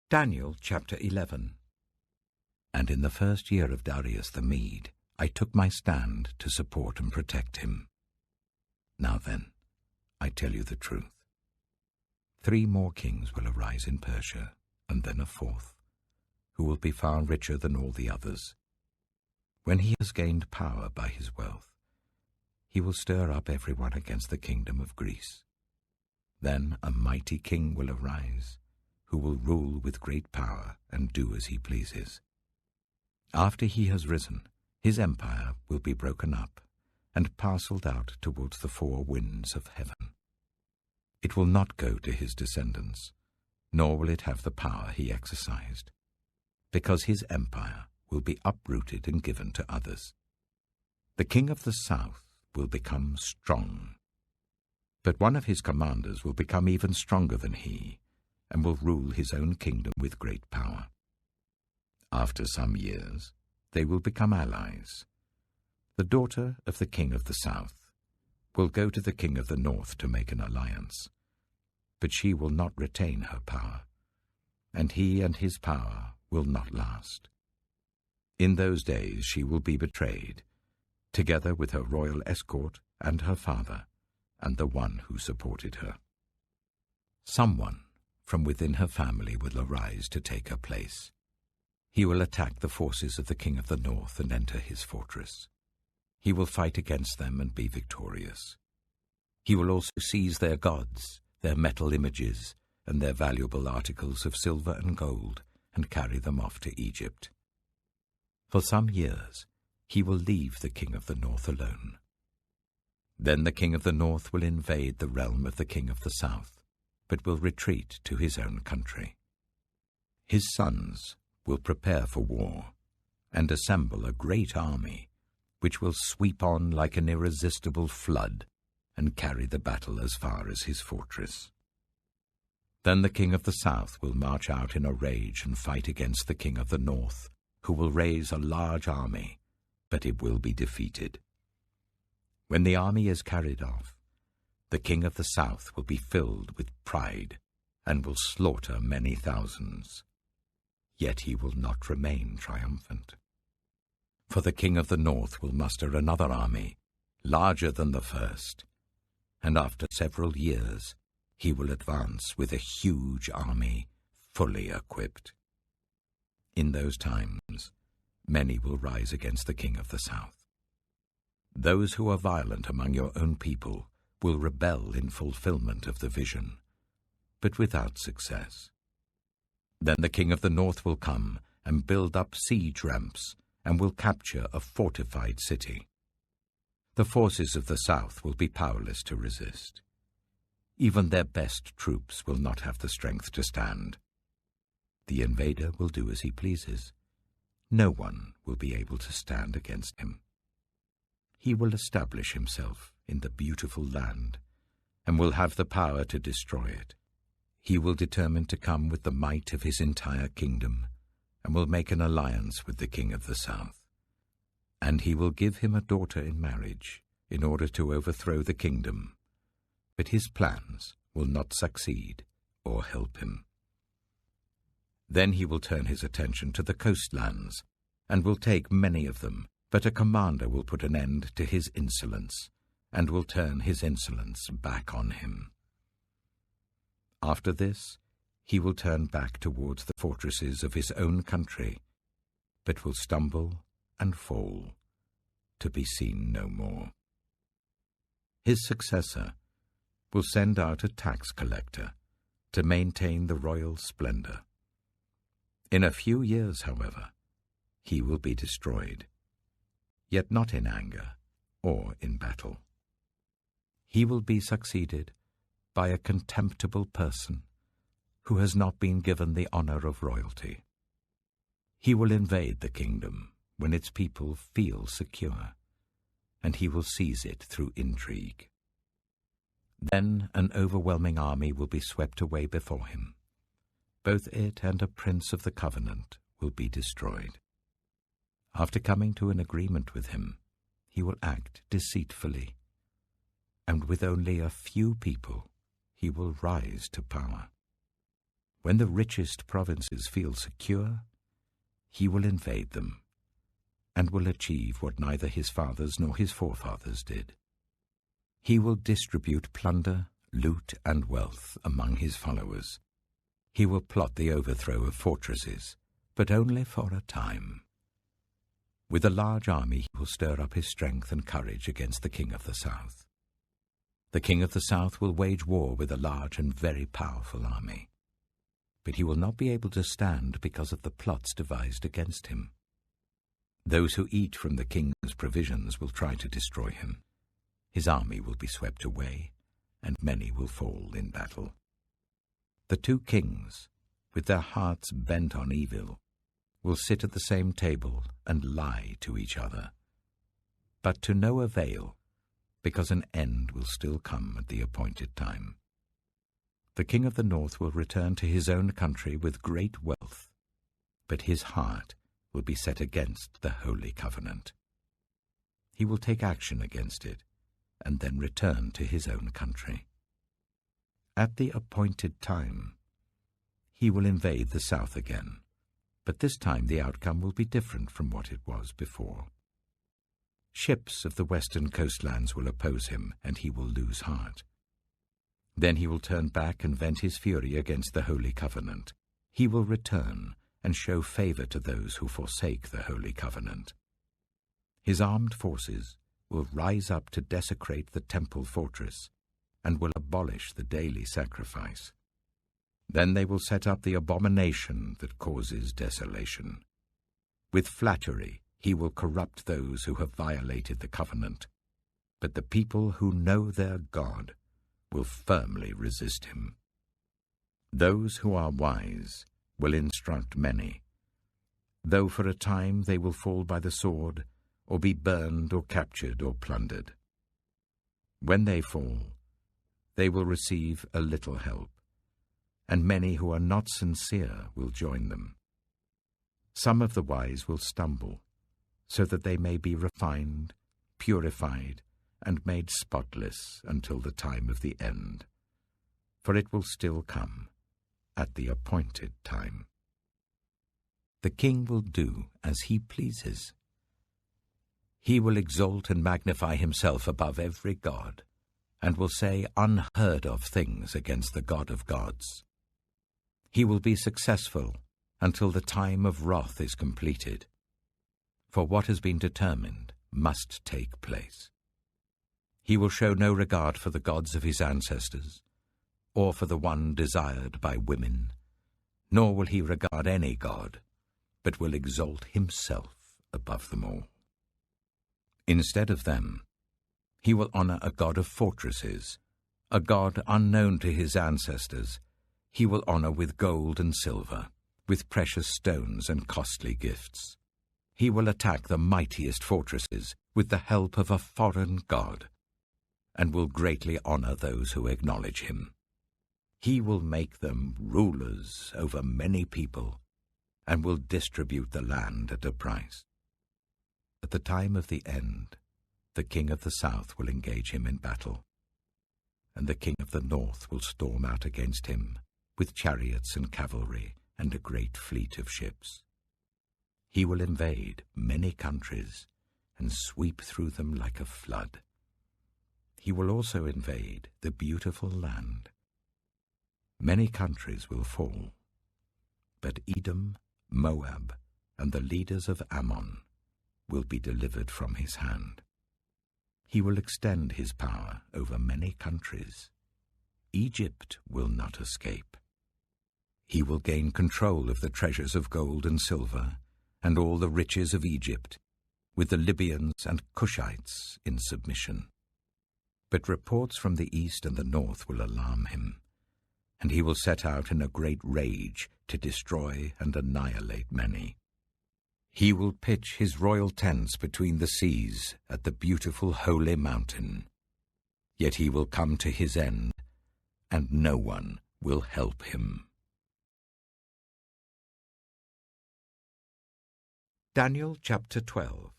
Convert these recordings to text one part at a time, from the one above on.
Daniel chapter 11. And in the first year of Darius the Mede, I took my stand to support and protect him. Now then, I tell you the truth. 3 more kings will arise in Persia, and then a 4th, who will be far richer than all the others. When he has gained power by his wealth, he will stir up everyone against the kingdom of Greece. Then a mighty king will arise, who will rule with great power and do as he pleases. After he has risen, his empire will be broken up and parcelled out towards the 4 winds of heaven. It will not go to his descendants, nor will it have the power he exercised, because his empire will be uprooted and given to others. The king of the south will become strong, but one of his commanders will become even stronger than he, and will rule his own kingdom with great power. After some years, they will become allies. The daughter of the king of the south will go to the king of the north to make an alliance, but she will not retain her power, and he and his power will not last. In those days she will be betrayed, together with her royal escort and her father, and the one who supported her. Someone from within her family will arise to take her place. He will attack the forces of the king of the north and enter his fortress. He will fight against them and be victorious. He will also seize their gods, their metal images, and their valuable articles of silver and gold, and carry them off to Egypt. For some years he will leave the king of the north alone. Then the king of the north will invade the realm of the king of the south, but will retreat to his own country. His sons will prepare for war and assemble a great army, which will sweep on like an irresistible flood and carry the battle as far as his fortress. Then the king of the south will march out in a rage and fight against the king of the north, who will raise a large army, but it will be defeated. When the army is carried off, the king of the south will be filled with pride and will slaughter many thousands. Yet he will not remain triumphant. For the king of the north will muster another army, larger than the first, and after several years he will advance with a huge army, fully equipped. In those times, many will rise against the king of the south. Those who are violent among your own people will rebel in fulfillment of the vision, but without success. Then the king of the north will come and build up siege ramps and will capture a fortified city. The forces of the south will be powerless to resist. Even their best troops will not have the strength to stand. The invader will do as he pleases. No one will be able to stand against him. He will establish himself in the beautiful land, and will have the power to destroy it. He will determine to come with the might of his entire kingdom, and will make an alliance with the king of the south. And he will give him a daughter in marriage, in order to overthrow the kingdom. But his plans will not succeed or help him. Then he will turn his attention to the coastlands, and will take many of them, but a commander will put an end to his insolence, and will turn his insolence back on him. After this, he will turn back towards the fortresses of his own country, but will stumble and fall, to be seen no more. His successor will send out a tax collector to maintain the royal splendor. In a few years, however, he will be destroyed, yet not in anger or in battle. He will be succeeded by a contemptible person who has not been given the honor of royalty. He will invade the kingdom when its people feel secure, and he will seize it through intrigue. Then an overwhelming army will be swept away before him. Both it and a prince of the covenant will be destroyed. After coming to an agreement with him, he will act deceitfully, and with only a few people he will rise to power. When the richest provinces feel secure, he will invade them, and will achieve what neither his fathers nor his forefathers did. He will distribute plunder, loot, and wealth among his followers. He will plot the overthrow of fortresses, but only for a time. With a large army he will stir up his strength and courage against the king of the south. The king of the south will wage war with a large and very powerful army. But he will not be able to stand because of the plots devised against him. Those who eat from the king's provisions will try to destroy him. His army will be swept away, and many will fall in battle. The two kings, with their hearts bent on evil, will sit at the same table and lie to each other, but to no avail, because an end will still come at the appointed time. The king of the north will return to his own country with great wealth, but his heart will be set against the Holy Covenant. He will take action against it, and then return to his own country. At the appointed time, he will invade the south again, but this time the outcome will be different from what it was before. Ships of the western coastlands will oppose him, and he will lose heart. Then he will turn back and vent his fury against the Holy Covenant. He will return and show favor to those who forsake the Holy Covenant. His armed forces will rise up to desecrate the temple fortress and will abolish the daily sacrifice. Then they will set up the abomination that causes desolation. With flattery he will corrupt those who have violated the covenant, but the people who know their God will firmly resist him. Those who are wise will instruct many, though for a time they will fall by the sword, or be burned or captured or plundered. When they fall, they will receive a little help, and many who are not sincere will join them. Some of the wise will stumble, so that they may be refined, purified, and made spotless until the time of the end, for it will still come at the appointed time. The king will do as he pleases. He will exalt and magnify himself above every god, and will say unheard of things against the God of gods. He will be successful until the time of wrath is completed, for what has been determined must take place. He will show no regard for the gods of his ancestors, or for the one desired by women, nor will he regard any god, but will exalt himself above them all. Instead of them, he will honor a god of fortresses, a god unknown to his ancestors. He will honor with gold and silver, with precious stones and costly gifts. He will attack the mightiest fortresses with the help of a foreign god, and will greatly honor those who acknowledge him. He will make them rulers over many people, and will distribute the land at a price. At the time of the end, the king of the south will engage him in battle, and the king of the north will storm out against him with chariots and cavalry and a great fleet of ships. He will invade many countries and sweep through them like a flood. He will also invade the beautiful land. Many countries will fall, but Edom, Moab, and the leaders of Ammon will be delivered from his hand. He will extend his power over many countries. Egypt will not escape. He will gain control of the treasures of gold and silver and all the riches of Egypt, with the Libyans and Cushites in submission. But reports from the east and the north will alarm him, and he will set out in a great rage to destroy and annihilate many. He will pitch his royal tents between the seas at the beautiful holy mountain. Yet he will come to his end, and no one will help him. Daniel chapter 12.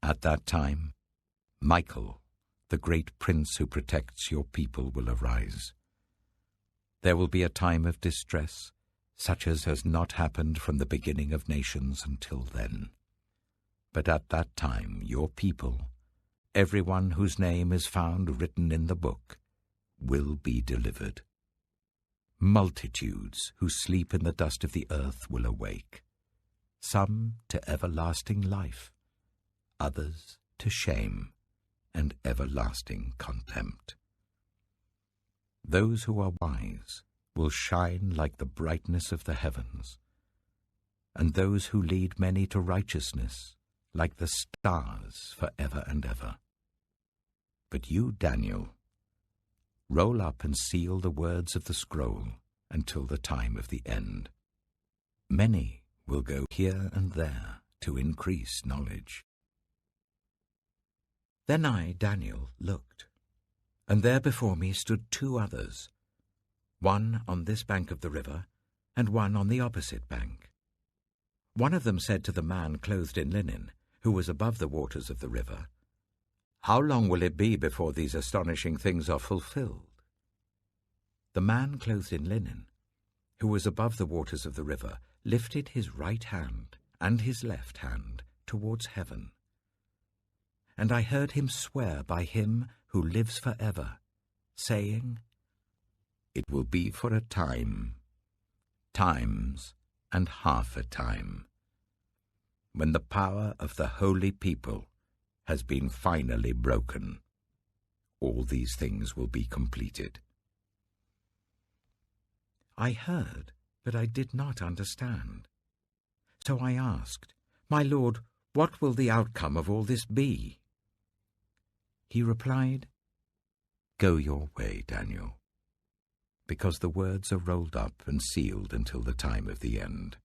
At that time, Michael, the great prince who protects your people, will arise. There will be a time of distress, such as has not happened from the beginning of nations until then. But at that time your people, everyone whose name is found written in the book, will be delivered. Multitudes who sleep in the dust of the earth will awake, some to everlasting life, others to shame and everlasting contempt. Those who are wise will shine like the brightness of the heavens, and those who lead many to righteousness like the stars forever and ever. But you, Daniel, roll up and seal the words of the scroll until the time of the end. Many will go here and there to increase knowledge. Then I, Daniel, looked, and there before me stood two others, one on this bank of the river, and one on the opposite bank. One of them said to the man clothed in linen, who was above the waters of the river, "How long will it be before these astonishing things are fulfilled?" The man clothed in linen, who was above the waters of the river, lifted his right hand and his left hand towards heaven. And I heard him swear by him who lives forever, saying, "It will be for a time, times and half a time, when the power of the holy people has been finally broken. All these things will be completed." I heard, but I did not understand. So I asked, "My Lord, what will the outcome of all this be?" He replied, "Go your way, Daniel, because the words are rolled up and sealed until the time of the end.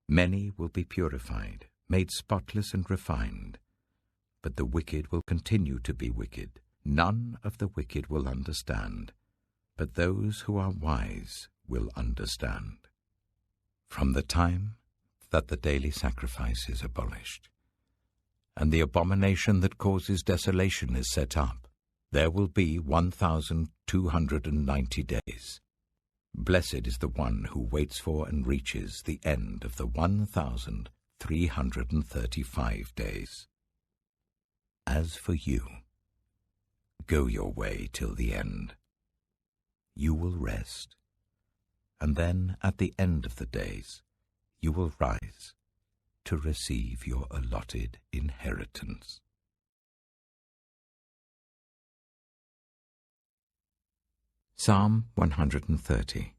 Many will be purified, made spotless and refined, but the wicked will continue to be wicked. None of the wicked will understand, but those who are wise will understand. From the time that the daily sacrifice is abolished, and the abomination that causes desolation is set up, there will be 1,290 days. Blessed is the one who waits for and reaches the end of the 1,335 days. As for you, go your way till the end. You will rest, and then at the end of the days you will rise to receive your allotted inheritance." Psalm 130.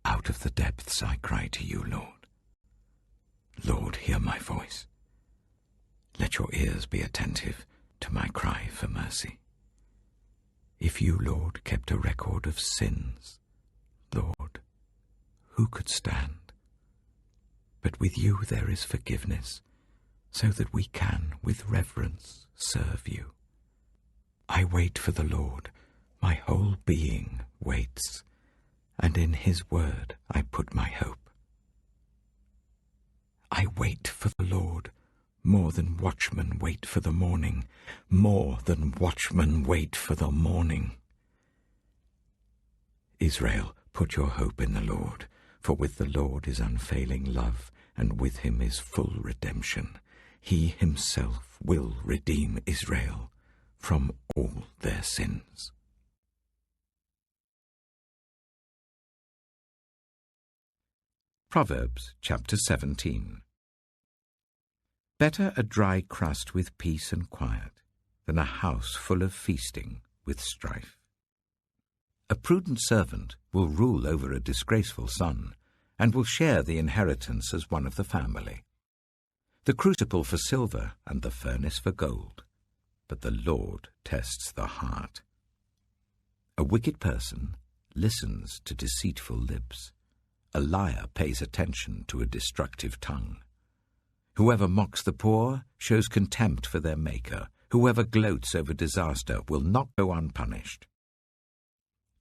Out of the depths I cry to you, Lord. Lord, hear my voice. Let your ears be attentive to my cry for mercy. If you, Lord, kept a record of sins, Lord, who could stand? But with you there is forgiveness, so that we can, with reverence, serve you. I wait for the Lord, my whole being waits, and in his word I put my hope. I wait for the Lord, more than watchmen wait for the morning, more than watchmen wait for the morning. Israel, put your hope in the Lord, for with the Lord is unfailing love, and with him is full redemption. He himself will redeem Israel from all their sins. Proverbs chapter 17. Better a dry crust with peace and quiet than a house full of feasting with strife. A prudent servant will rule over a disgraceful son, and will share the inheritance as one of the family. The crucible for silver and the furnace for gold, but the Lord tests the heart. A wicked person listens to deceitful lips. A liar pays attention to a destructive tongue. Whoever mocks the poor shows contempt for their Maker. Whoever gloats over disaster will not go unpunished.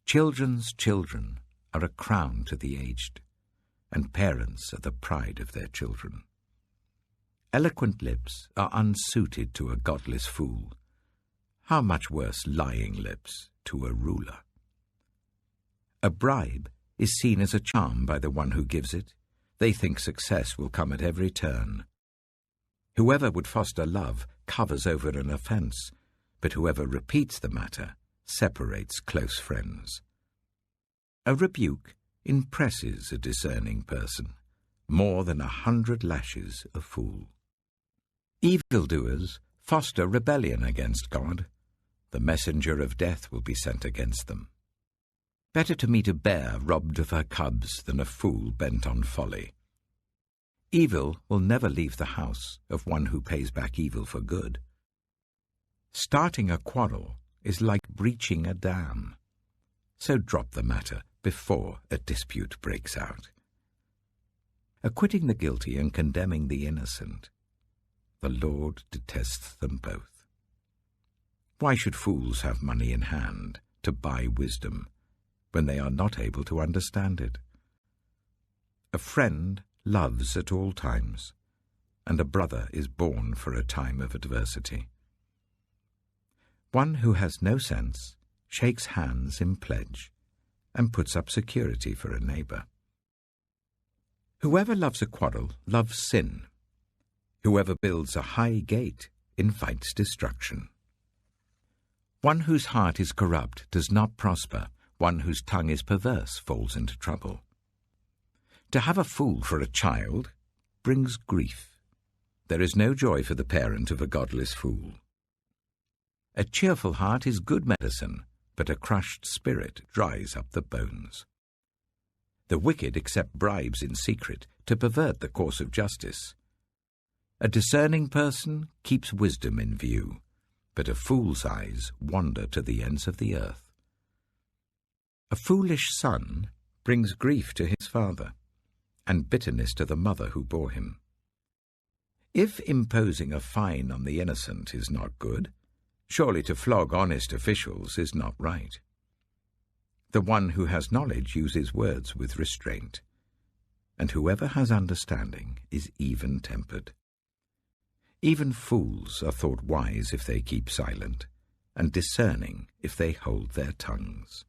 Children's children are a crown to the aged, and parents are the pride of their children. Eloquent lips are unsuited to a godless fool. How much worse lying lips to a ruler. A bribe is seen as a charm by the one who gives it. They think success will come at every turn. Whoever would foster love covers over an offence, but whoever repeats the matter separates close friends. A rebuke impresses a discerning person more than 100 lashes a fool. Evildoers foster rebellion against God. The messenger of death will be sent against them. Better to meet a bear robbed of her cubs than a fool bent on folly. Evil will never leave the house of one who pays back evil for good. Starting a quarrel is like breaching a dam. So drop the matter before a dispute breaks out. Acquitting the guilty and condemning the innocent, the Lord detests them both. Why should fools have money in hand to buy wisdom when they are not able to understand it? A friend loves at all times, and a brother is born for a time of adversity. One who has no sense shakes hands in pledge and puts up security for a neighbour. Whoever loves a quarrel loves sin. Whoever builds a high gate invites destruction. One whose heart is corrupt does not prosper. One whose tongue is perverse falls into trouble. To have a fool for a child brings grief. There is no joy for the parent of a godless fool. A cheerful heart is good medicine, but a crushed spirit dries up the bones. The wicked accept bribes in secret to pervert the course of justice. A discerning person keeps wisdom in view, but a fool's eyes wander to the ends of the earth. A foolish son brings grief to his father, and bitterness to the mother who bore him. If imposing a fine on the innocent is not good, surely to flog honest officials is not right. The one who has knowledge uses words with restraint, and whoever has understanding is even-tempered. Even fools are thought wise if they keep silent, and discerning if they hold their tongues.